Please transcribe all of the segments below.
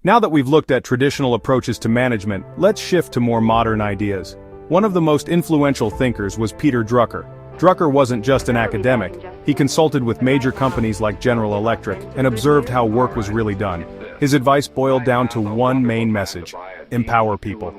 Now that we've looked at traditional approaches to management, let's shift to more modern ideas. One of the most influential thinkers was Peter Drucker. Drucker wasn't just an academic, he consulted with major companies like General Electric and observed how work was really done. His advice boiled down to one main message: empower people.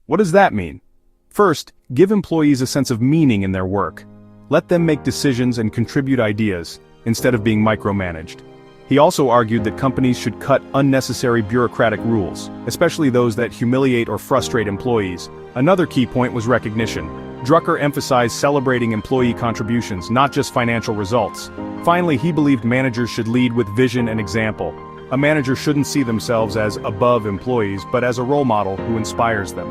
What does that mean? First, give employees a sense of meaning in their work. Let them make decisions and contribute ideas, instead of being micromanaged. He also argued that companies should cut unnecessary bureaucratic rules, especially those that humiliate or frustrate employees. Another key point was recognition. Drucker emphasized celebrating employee contributions, not just financial results. Finally, he believed managers should lead with vision and example. A manager shouldn't see themselves as above employees, but as a role model who inspires them.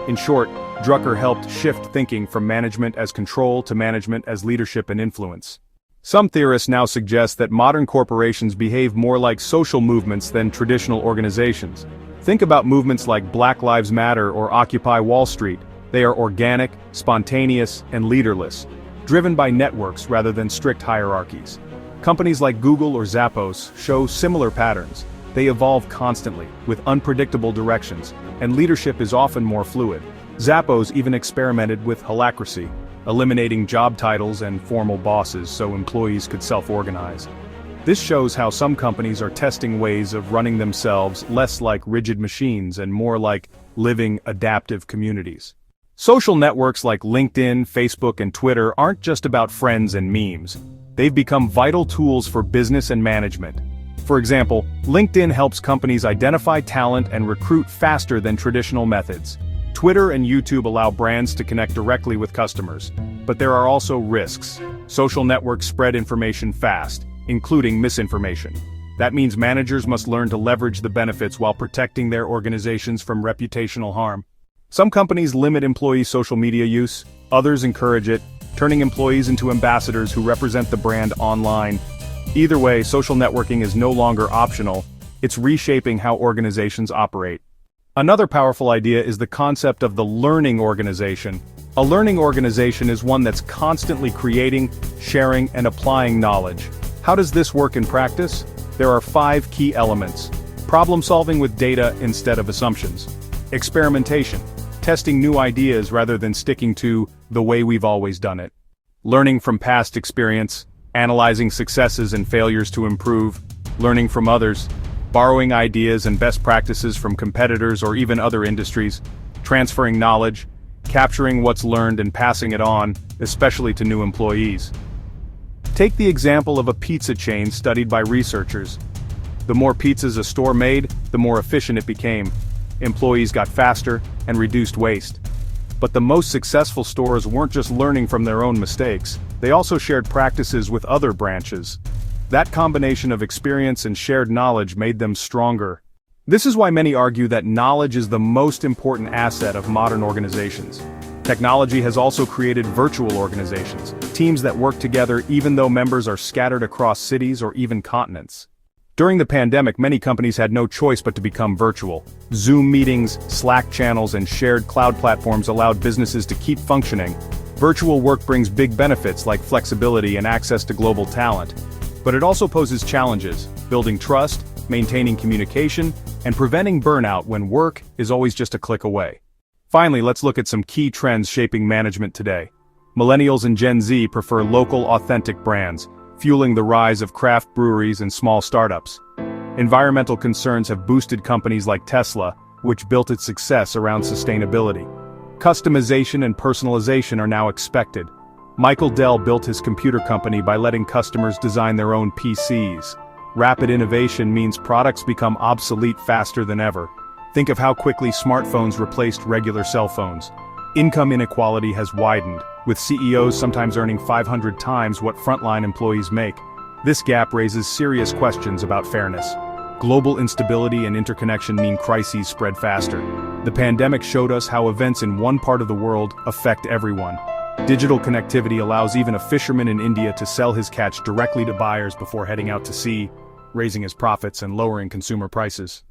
In short, Drucker helped shift thinking from management as control to management as leadership and influence. Some theorists now suggest that modern corporations behave more like social movements than traditional organizations. Think about movements like Black Lives Matter or Occupy Wall Street. They are organic, spontaneous, and leaderless, driven by networks rather than strict hierarchies. Companies like Google or Zappos show similar patterns. They evolve constantly, with unpredictable directions, and leadership is often more fluid. Zappos even experimented with holacracy, eliminating job titles and formal bosses so employees could self-organize. This shows how some companies are testing ways of running themselves less like rigid machines and more like living, adaptive communities. Social networks like LinkedIn, Facebook, and Twitter aren't just about friends and memes. They've become vital tools for business and management. For example, LinkedIn helps companies identify talent and recruit faster than traditional methods. Twitter and YouTube allow brands to connect directly with customers. But there are also risks. Social networks spread information fast, including misinformation. That means managers must learn to leverage the benefits while protecting their organizations from reputational harm. Some companies limit employee social media use, others encourage it, turning employees into ambassadors who represent the brand online. Either way, social networking is no longer optional, it's reshaping how organizations operate. Another powerful idea is the concept of the learning organization. A learning organization is one that's constantly creating, sharing, and applying knowledge. How does this work in practice? There are 5 key elements. Problem solving with data instead of assumptions. Experimentation. Testing new ideas rather than sticking to the way we've always done it. Learning from past experience. Analyzing successes and failures to improve. Learning from others. Borrowing ideas and best practices from competitors or even other industries. Transferring knowledge. Capturing what's learned and passing it on, especially to new employees. Take the example of a pizza chain studied by researchers. The more pizzas a store made, the more efficient it became. Employees got faster and reduced waste. But the most successful stores weren't just learning from their own mistakes, they also shared practices with other branches. That combination of experience and shared knowledge made them stronger. This is why many argue that knowledge is the most important asset of modern organizations. Technology has also created virtual organizations, teams that work together even though members are scattered across cities or even continents. During the pandemic, many companies had no choice but to become virtual. Zoom meetings, Slack channels, and shared cloud platforms allowed businesses to keep functioning. Virtual work brings big benefits like flexibility and access to global talent. But it also poses challenges, building trust, maintaining communication, and preventing burnout when work is always just a click away. Finally, let's look at some key trends shaping management today. Millennials and Gen Z prefer local, authentic brands, fueling the rise of craft breweries and small startups. Environmental concerns have boosted companies like Tesla, which built its success around sustainability. Customization and personalization are now expected. Michael Dell built his computer company by letting customers design their own PCs. Rapid innovation means products become obsolete faster than ever. Think of how quickly smartphones replaced regular cell phones. Income inequality has widened, with CEOs sometimes earning 500 times what frontline employees make. This gap raises serious questions about fairness. Global instability and interconnection mean crises spread faster. The pandemic showed us how events in one part of the world affect everyone. Digital connectivity allows even a fisherman in India to sell his catch directly to buyers before heading out to sea, raising his profits and lowering consumer prices.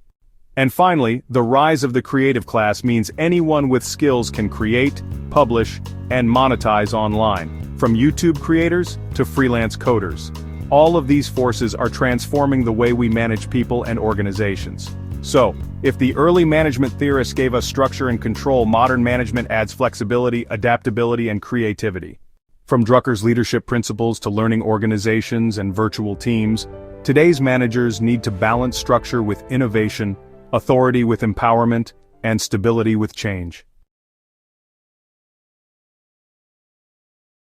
And finally, the rise of the creative class means anyone with skills can create, publish, and monetize online, from YouTube creators to freelance coders. All of these forces are transforming the way we manage people and organizations. So, if the early management theorists gave us structure and control, modern management adds flexibility, adaptability, and creativity. From Drucker's leadership principles to learning organizations and virtual teams, today's managers need to balance structure with innovation, authority with empowerment, and stability with change.